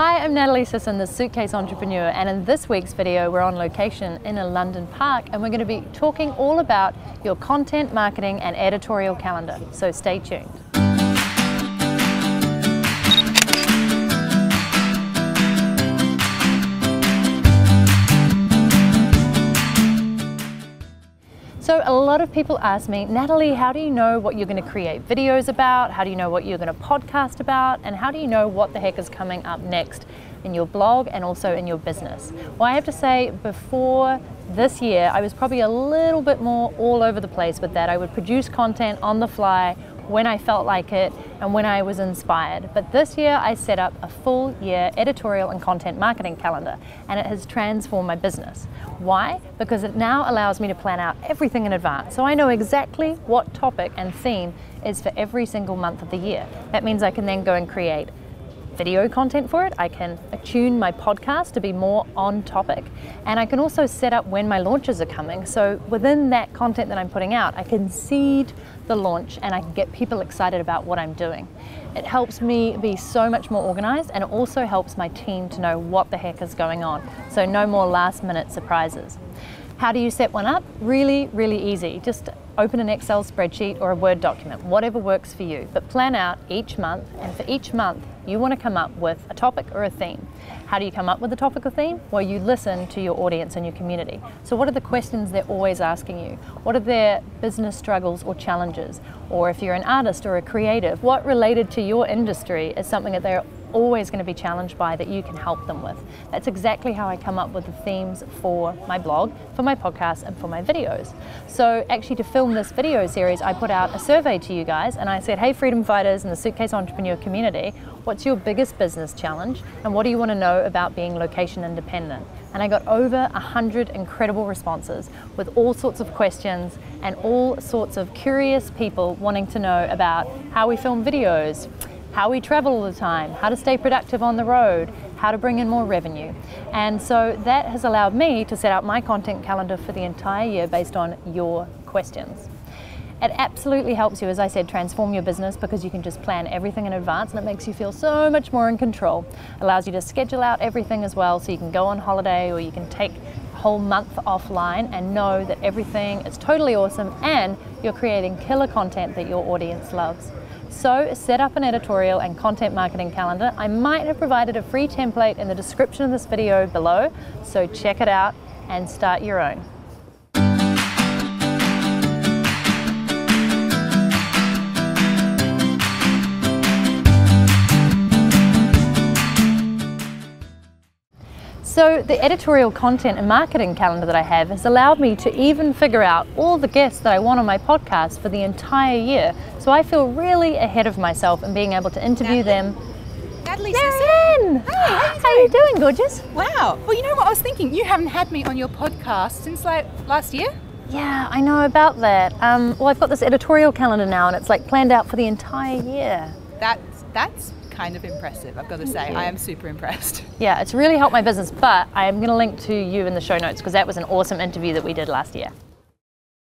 Hi, I'm Natalie Sisson, the Suitcase Entrepreneur, and in this week's video we're on location in a London park and we're going to be talking all about your content marketing and editorial calendar, so stay tuned. So a lot of people ask me, Natalie, how do you know what you're going to create videos about? How do you know what you're going to podcast about? And how do you know what the heck is coming up next in your blog and also in your business? Well, I have to say, before this year, I was probably a little bit more all over the place with that. I would produce content on the fly when I felt like it and when I was inspired. But this year I set up a full year editorial and content marketing calendar, and it has transformed my business. Why? Because it now allows me to plan out everything in advance. So I know exactly what topic and theme is for every single month of the year. That means I can then go and create video content for it. I can attune my podcast to be more on topic, and I can also set up when my launches are coming. So within that content that I'm putting out, I can seed the launch and I can get people excited about what I'm doing. It helps me be so much more organized, and it also helps my team to know what the heck is going on. So no more last minute surprises. How do you set one up? Really, really easy. Just open an Excel spreadsheet or a Word document, whatever works for you, but plan out each month, and for each month you want to come up with a topic or a theme. How do you come up with a topic or theme? Well, you listen to your audience and your community. So what are the questions they're always asking you? What are their business struggles or challenges? Or if you're an artist or a creative, what related to your industry is something that they're always going to be challenged by that you can help them with? That's exactly how I come up with the themes for my blog, for my podcast, and for my videos. So actually, to film this video series, I put out a survey to you guys and I said, hey freedom fighters in the Suitcase Entrepreneur community, what's your biggest business challenge and what do you want to know about being location independent? And I got over 100 incredible responses with all sorts of questions and all sorts of curious people wanting to know about how we film videos, how we travel all the time, how to stay productive on the road, how to bring in more revenue. And so that has allowed me to set out my content calendar for the entire year based on your questions. It absolutely helps you, as I said, transform your business because you can just plan everything in advance, and it makes you feel so much more in control. It allows you to schedule out everything as well, so you can go on holiday or you can take a whole month offline and know that everything is totally awesome and you're creating killer content that your audience loves. So set up an editorial and content marketing calendar. I might have provided a free template in the description of this video below, so check it out and start your own. So the editorial content and marketing calendar that I have has allowed me to even figure out all the guests that I want on my podcast for the entire year. So I feel really ahead of myself in being able to interview them. Natalie Marianne! Hi, how are you doing, gorgeous? Wow. Well, you know what I was thinking? You haven't had me on your podcast since like last year? Yeah, I know about that. Well, I've got this editorial calendar now and it's like planned out for the entire year. That's kind of impressive, I've got to say. I am super impressed. Yeah, it's really helped my business, but I am going to link to you in the show notes because that was an awesome interview that we did last year.